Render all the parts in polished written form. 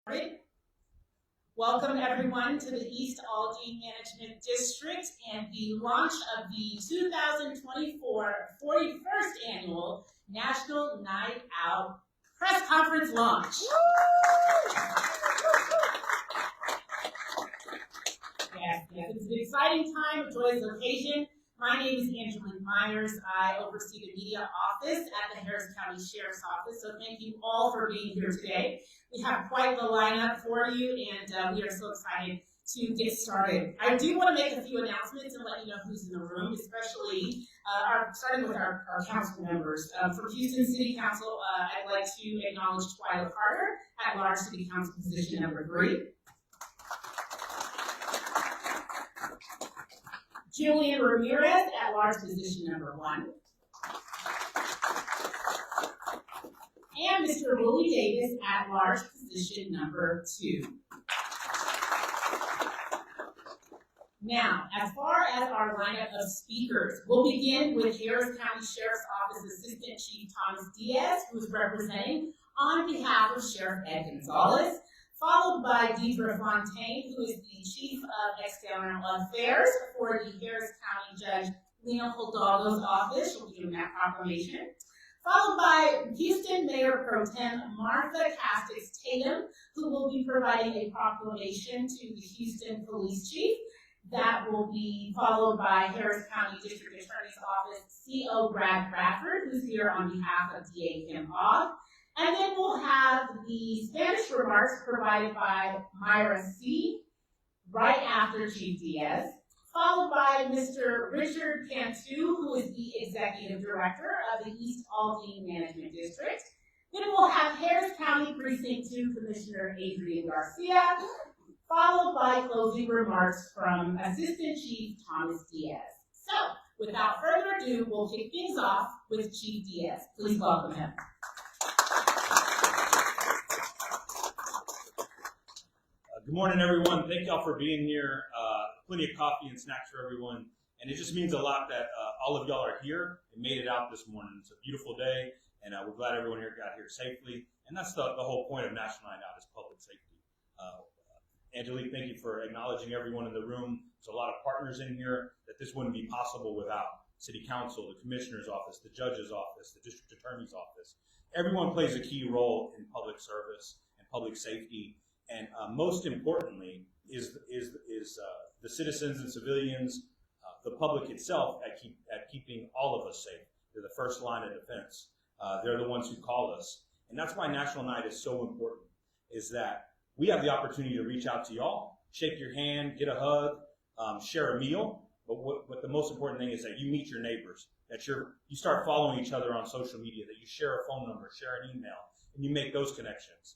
Right. Welcome everyone to the East Aldine Management District and the launch of the 2024 41st Annual National Night Out Press Conference launch. Yes, it's an exciting time, a joyous occasion. My name is Angeline Myers. I oversee the media office at the Harris County Sheriff's Office, so thank you all for being here today. We have quite the lineup for you, and we are so excited to get started. I do want to make a few announcements and let you know who's in the room, especially starting with our council members. For Houston City Council, I'd like to acknowledge Twyla Carter, at-large City Council position number 3. Julian Ramirez, at-large position number 1. And Mr. Willie Davis, at-large position number 2. Now, as far as our lineup of speakers, we'll begin with Harris County Sheriff's Office Assistant Chief Thomas Diaz, who's representing on behalf of Sheriff Ed Gonzalez, followed by Deidre Fontaine, who is the Chief of External Affairs for the Harris County Judge Lena Hidalgo's office. She'll be doing that proclamation. Followed by Houston Mayor Pro Tem Martha Castix Tatum, who will be providing a proclamation to the Houston Police Chief. That will be followed by Harris County District Attorney's Office CO Brad Bradford, who's here on behalf of DA Kim Ogg. And then we'll have the Spanish remarks provided by Myra C. right after Chief Diaz, followed by Mr. Richard Cantu, who is the Executive Director of the East Aldine Management District. Then we'll have Harris County Precinct 2 Commissioner Adrian Garcia, followed by closing remarks from Assistant Chief Thomas Diaz. So, without further ado, we'll kick things off with Chief Diaz. Please welcome him. Good morning, everyone. Thank y'all for being here. Plenty of coffee and snacks for everyone. And it just means a lot that all of y'all are here and made it out this morning. It's a beautiful day, and we're glad everyone here got here safely. And that's the whole point of National Night Out is public safety. Angelique, thank you for acknowledging everyone in the room. There's a lot of partners in here that this wouldn't be possible without City Council, the Commissioner's Office, the Judge's Office, the District Attorney's Office. Everyone plays a key role in public service and public safety. And most importantly is the citizens and civilians, the public itself at keeping all of us safe. They're the first line of defense. They're the ones who call us. And that's why National Night is so important, is that we have the opportunity to reach out to y'all, shake your hand, get a hug, share a meal. But what the most important thing is that you meet your neighbors, that you start following each other on social media, that you share a phone number, share an email, and you make those connections.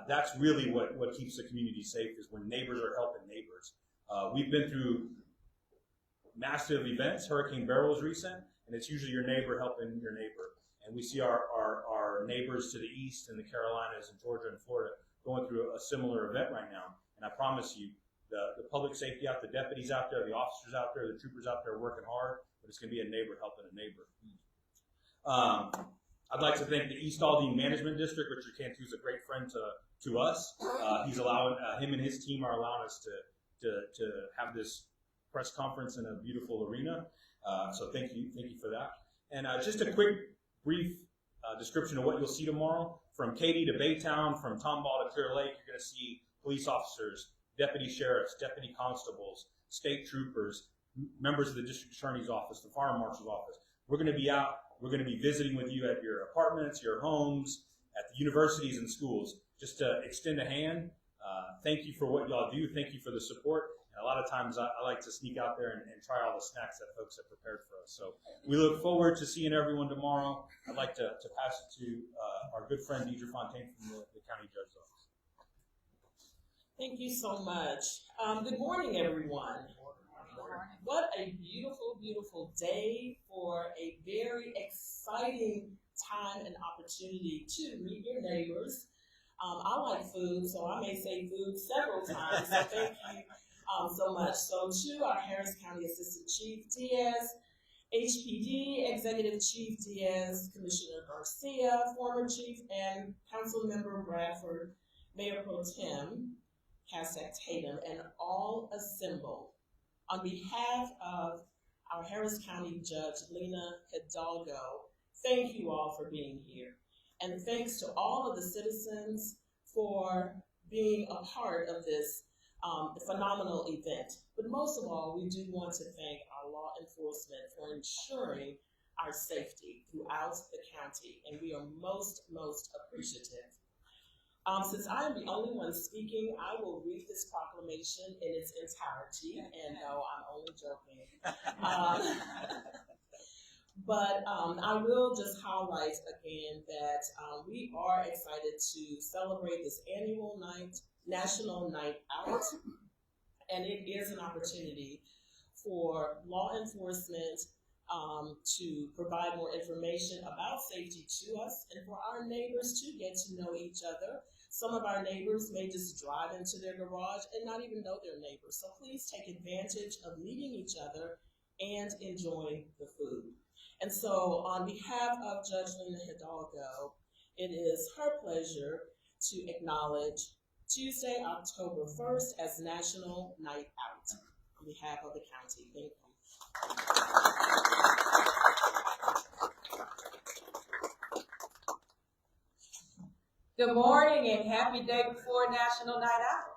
That's really what keeps the community safe, is when neighbors are helping neighbors. We've been through massive events. Hurricane Beryl was recent, and it's usually your neighbor helping your neighbor. And we see our neighbors to the east in the Carolinas and Georgia and Florida going through a similar event right now. And I promise you, the public safety out, the deputies out there, the officers out there, the troopers out there working hard, but it's going to be a neighbor helping a neighbor. I'd like to thank the East Aldine Management District. Richard Cantu is a great friend to us. He's allowing him and his team are allowing us to have this press conference in a beautiful arena. So thank you for that. And just a quick, brief description of what you'll see tomorrow. From Katy to Baytown, from Tomball to Clear Lake, you're going to see police officers, deputy sheriffs, deputy constables, state troopers, members of the district attorney's office, the fire marshal's office. We're going to be out. We're going to be visiting with you at your apartments, your homes, at the universities and schools, just to extend a hand. Thank you for what y'all do. Thank you for the support. And a lot of times I like to sneak out there and try all the snacks that folks have prepared for us. So we look forward to seeing everyone tomorrow. I'd like to pass it to our good friend Deidre Fontaine from the county judge's office. Thank you so much. Good morning, everyone. What a beautiful, beautiful day for a very exciting time and opportunity to meet your neighbors. I like food, so I may say food several times, so thank you so much. So to our Harris County Assistant Chief Diaz, HPD Executive Chief Diaz, Commissioner Garcia, former Chief, and Council Member Bradford, Mayor Pro Tem Cass-Tech Tatum, and all assembled, on behalf of our Harris County Judge Lena Hidalgo, thank you all for being here. And thanks to all of the citizens for being a part of this phenomenal event. But most of all, we do want to thank our law enforcement for ensuring our safety throughout the county, and we are most appreciative. Since I am the only one speaking, I will read this proclamation in its entirety, and no, I'm only joking. But I will just highlight again that we are excited to celebrate this annual National Night Out, and it is an opportunity for law enforcement to provide more information about safety to us and for our neighbors to get to know each other. Some of our neighbors may just drive into their garage and not even know their neighbors. So please take advantage of meeting each other and enjoying the food. And so on behalf of Judge Lena Hidalgo, it is her pleasure to acknowledge Tuesday, October 1st as National Night Out on behalf of the county. Thank you. Good morning and happy day before National Night Out.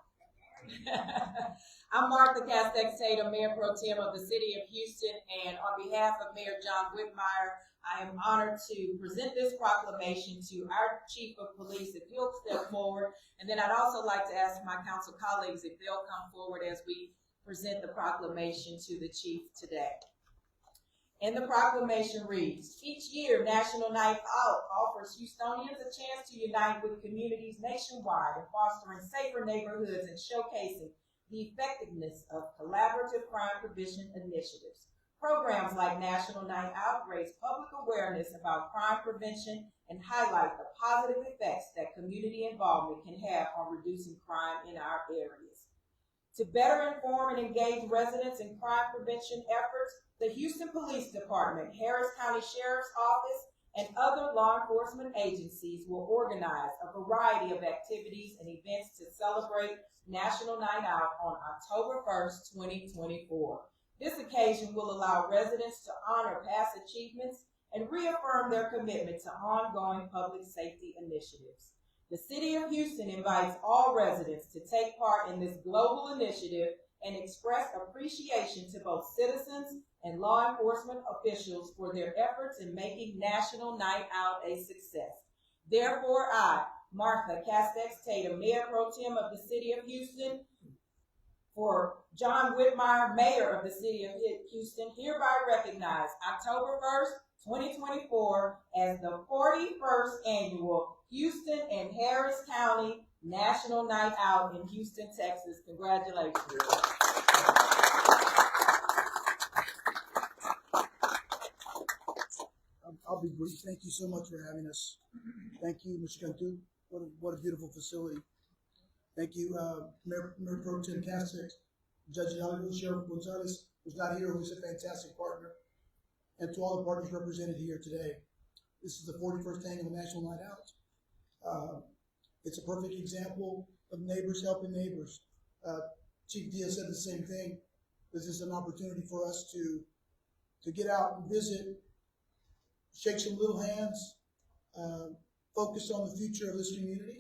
I'm Martha Cass-Tech Tatum, Mayor Pro Tem of the City of Houston, and on behalf of Mayor John Whitmire, I am honored to present this proclamation to our Chief of Police, if he'll step forward, and then I'd also like to ask my council colleagues if they'll come forward as we present the proclamation to the Chief today. And the proclamation reads, each year, National Night Out offers Houstonians a chance to unite with communities nationwide in fostering safer neighborhoods and showcasing the effectiveness of collaborative crime prevention initiatives. Programs like National Night Out raise public awareness about crime prevention and highlight the positive effects that community involvement can have on reducing crime in our areas. To better inform and engage residents in crime prevention efforts, the Houston Police Department, Harris County Sheriff's Office, and other law enforcement agencies will organize a variety of activities and events to celebrate National Night Out on October 1st, 2024. This occasion will allow residents to honor past achievements and reaffirm their commitment to ongoing public safety initiatives. The City of Houston invites all residents to take part in this global initiative and express appreciation to both citizens and law enforcement officials for their efforts in making National Night Out a success. Therefore, I, Martha Cass-Tech Tatum, Mayor Pro Tem of the City of Houston, for John Whitmire, Mayor of the City of Houston, hereby recognize October 1st, 2024 as the 41st Annual Houston and Harris County National Night Out in Houston, Texas. Congratulations. I'll be brief. Thank you so much for having us. Thank you, Mr. Cantu. What a beautiful facility. Thank you, Mayor Pro Tem Cass-Tech, Judge Hidalgo, Sheriff Gonzalez, who's not here, who's a fantastic partner, and to all the partners represented here today. This is the 41st Annual National Night Out. It's a perfect example of neighbors helping neighbors. Chief Diaz said the same thing. This is an opportunity for us to get out and visit, shake some little hands, focus on the future of this community,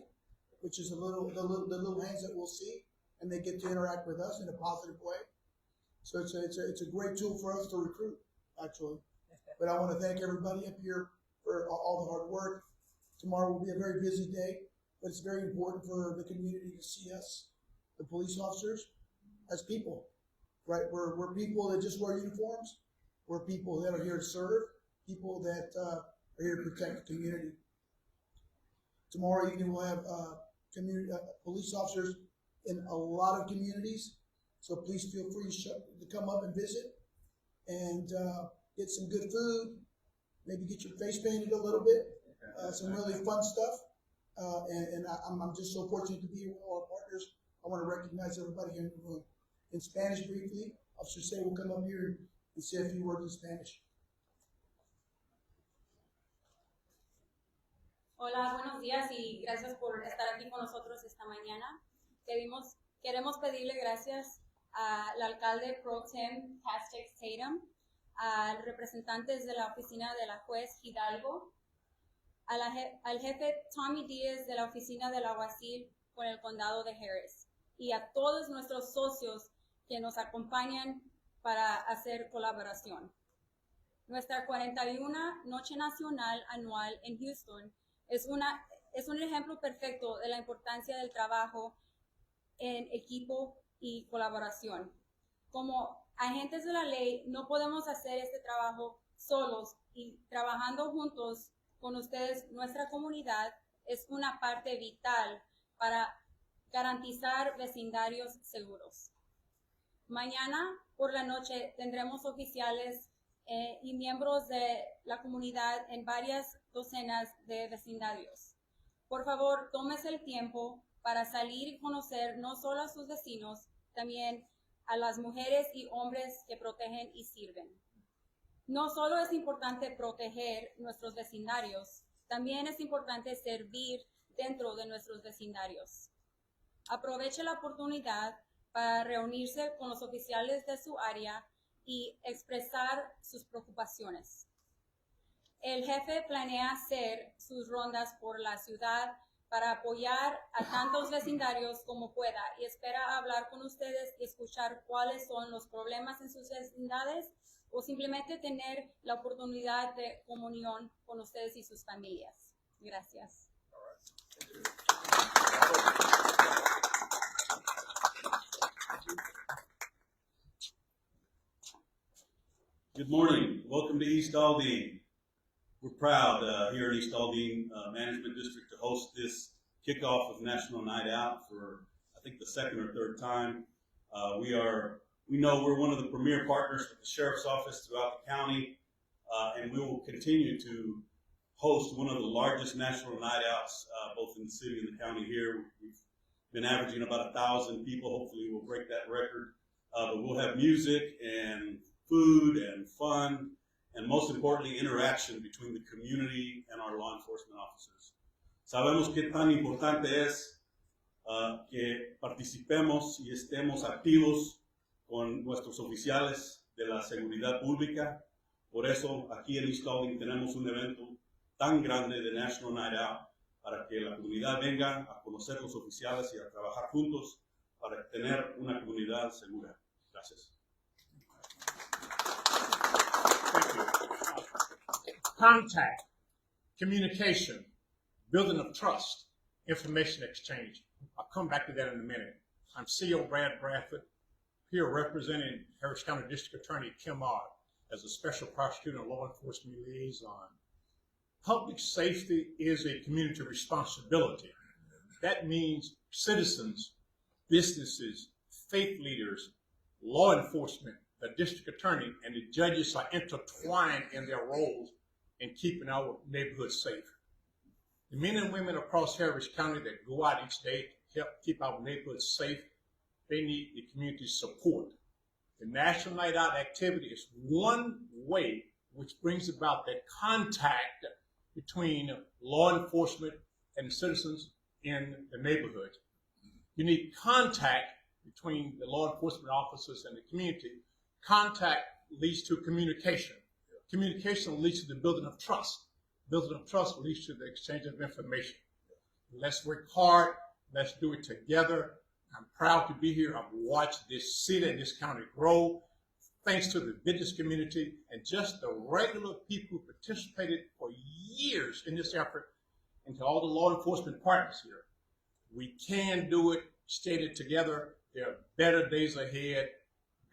which is the little hands that we'll see, and they get to interact with us in a positive way. So it's a great tool for us to recruit, actually. But I want to thank everybody up here for all the hard work. Tomorrow will be a very busy day, but it's very important for the community to see us, the police officers, as people, right? We're people that just wear uniforms. We're people that are here to serve, people that are here to protect the community. Tomorrow evening we'll have police officers in a lot of communities, so please feel free to come up and visit and get some good food, maybe get your face painted a little bit, some really fun stuff. And I'm just so fortunate to be here with all our partners. I want to recognize everybody here in the room. In Spanish, briefly, Officer Say will come up here and say a few words in Spanish. Hola, buenos días y gracias por estar aquí con nosotros esta mañana. Queremos pedirle gracias al alcalde Pro Tem Castex Tatum, a los representantes de la oficina de la juez Hidalgo, al jefe Tommy Díaz de la oficina del alguacil por el condado de Harris y a todos nuestros socios que nos acompañan para hacer colaboración. Nuestra 41 Noche Nacional anual en Houston es un ejemplo perfecto de la importancia del trabajo en equipo y colaboración. Como agentes de la ley, no podemos hacer este trabajo solos y trabajando juntos con ustedes, nuestra comunidad es una parte vital para garantizar vecindarios seguros. Mañana por la noche tendremos oficiales y miembros de la comunidad en varias docenas de vecindarios. Por favor, tómese el tiempo para salir y conocer no solo a sus vecinos, también a las mujeres y hombres que protegen y sirven. No solo es importante proteger nuestros vecindarios, también es importante servir dentro de nuestros vecindarios. Aproveche la oportunidad para reunirse con los oficiales de su área y expresar sus preocupaciones. El jefe planea hacer sus rondas por la ciudad para apoyar a tantos vecindarios como pueda y espera hablar con ustedes y escuchar cuáles son los problemas en sus vecindades o simplemente tener la oportunidad de comunión con ustedes y sus familias. Gracias. Good morning. Welcome to East Aldine. We're proud here in East Aldine Management District to host this kickoff of National Night Out for, I think, the second or third time. We know we're one of the premier partners with the Sheriff's Office throughout the county, and we will continue to host one of the largest national night outs, both in the city and the county here. We've been averaging about 1,000 people. Hopefully we'll break that record. But we'll have music and food and fun, and most importantly, interaction between the community and our law enforcement officers. Sabemos qué tan importante es que participemos y estemos activos con nuestros oficiales de la seguridad pública. Por eso, aquí en East Aldine tenemos un evento tan grande de National Night Out para que la comunidad venga a conocer los oficiales y a trabajar juntos para tener una comunidad segura. Gracias. Thank you. Contact, communication, building of trust, information exchange. I'll come back to that in a minute. I'm CEO Brad Bradford, here representing Harris County District Attorney Kim Ott as a special prosecutor and law enforcement liaison. Public safety is a community responsibility. That means citizens, businesses, faith leaders, law enforcement, the district attorney, and the judges are intertwined in their roles in keeping our neighborhoods safe. The men and women across Harris County that go out each day to help keep our neighborhoods safe, they need the community's support. The National Night Out activity is one way which brings about that contact between law enforcement and citizens in the neighborhood. You need contact between the law enforcement officers and the community. Contact leads to communication. Communication leads to the building of trust. Building of trust leads to the exchange of information. Let's work hard. Let's do it together. I'm proud to be here. I've watched this city and this county grow thanks to the business community and just the regular people who participated for years in this effort, and to all the law enforcement partners here. We can do it. Stay it together. There are better days ahead.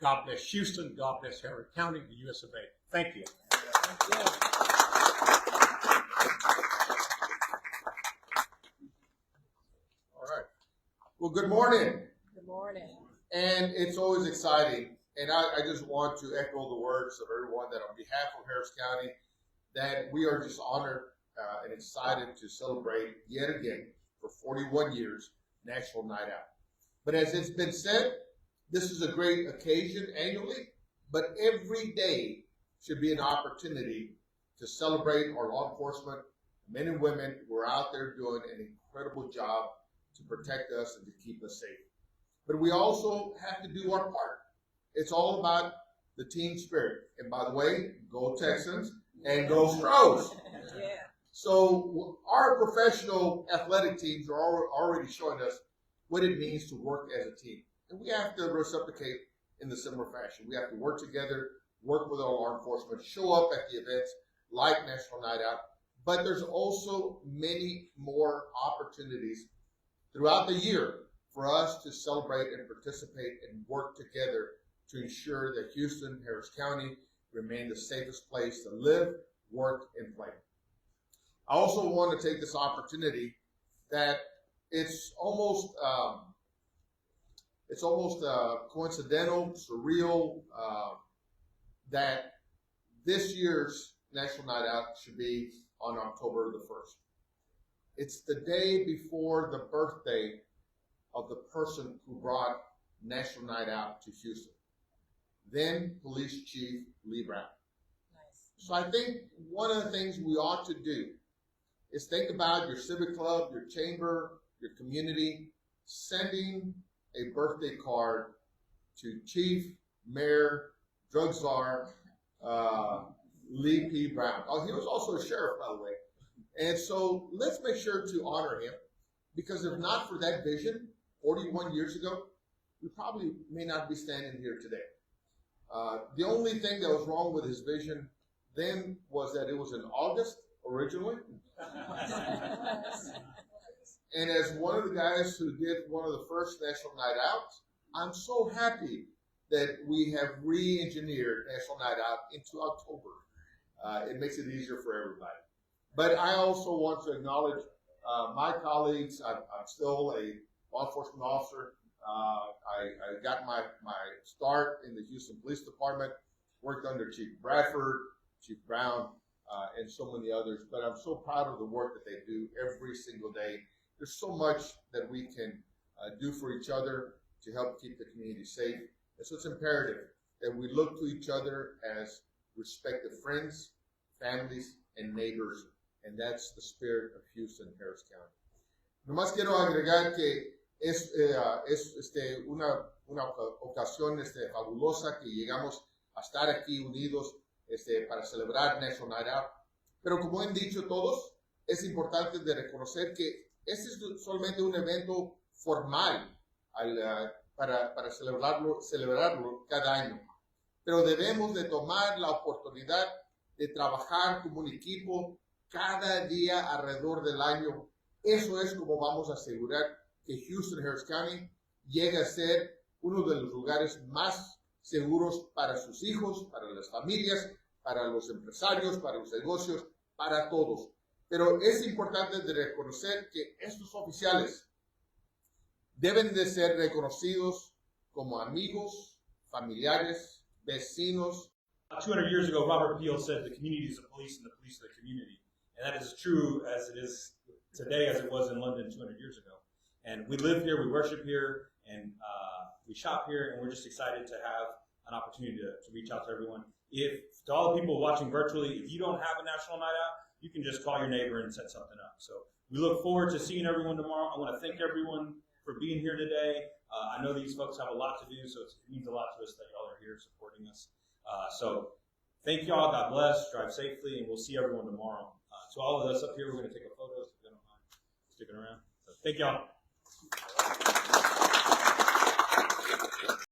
God bless Houston. God bless Harris County, the US of A. Thank you. All right. Well, good morning. Good morning. And it's always exciting. And I just want to echo the words of everyone that on behalf of Harris County, that we are just honored and excited to celebrate yet again for 41 years National Night Out. But as it's been said, this is a great occasion annually, but every day should be an opportunity to celebrate our law enforcement men and women who are out there doing an incredible job to protect us and to keep us safe. But we also have to do our part. It's all about the team spirit. And by the way, go Texans and go Stros. Yeah. So our professional athletic teams are already showing us what it means to work as a team. And we have to reciprocate in the similar fashion. We have to work together, work with our law enforcement, show up at the events like National Night Out. But there's also many more opportunities throughout the year for us to celebrate and participate and work together to ensure that Houston, Harris County remain the safest place to live, work, and play. I also want to take this opportunity that it's almost coincidental, surreal, that this year's National Night Out should be on October the 1st. It's the day before the birthday of the person who brought National Night Out to Houston, then Police Chief Lee Brown. Nice. So I think one of the things we ought to do is think about your civic club, your chamber, your community, sending a birthday card to Chief, Mayor, Drug Czar, Lee P. Brown. Oh, he was also a sheriff, by the way. And so let's make sure to honor him, because if not for that vision 41 years ago, we probably may not be standing here today. The only thing that was wrong with his vision then was that it was in August originally. And as one of the guys who did one of the first National Night Outs, I'm so happy that we have re-engineered National Night Out into October. It makes it easier for everybody. But I also want to acknowledge my colleagues. I'm still a law enforcement officer. I got my start in the Houston Police Department, worked under Chief Bradford, Chief Brown, and so many others. But I'm so proud of the work that they do every single day. There's so much that we can do for each other to help keep the community safe. And so it's imperative that we look to each other as respective friends, families, and neighbors. And that's the spirit of Houston, Harris County. Nomás quiero agregar que es una ocasión fabulosa que llegamos a estar aquí unidos para celebrar National Night Out. Pero como han dicho todos, es importante de reconocer que este es solamente un evento formal para celebrarlo cada año. Pero debemos de tomar la oportunidad de trabajar como un equipo cada día alrededor del año. Eso es como vamos a asegurar que Houston, Harris County llegue a ser uno de los lugares más seguros para sus hijos, para las familias, para los empresarios, para los negocios, para todos. Pero es importante de reconocer que estos oficiales deben de ser reconocidos como amigos, familiares, vecinos. 200 years ago, Robert Peel said the community is the police and the police is the community. And that is true as it is today as it was in London 200 years ago. And we live here, we worship here, and we shop here, and we're just excited to have an opportunity to reach out to everyone. To all the people watching virtually, if you don't have a National Night Out, you can just call your neighbor and set something up. So we look forward to seeing everyone tomorrow. I want to thank everyone for being here today. I know these folks have a lot to do, so it means a lot to us that y'all are here supporting us. So thank y'all. God bless. Drive safely, and we'll see everyone tomorrow. To all of us up here, we're going to take a photo, so if you don't mind sticking around. So thank y'all.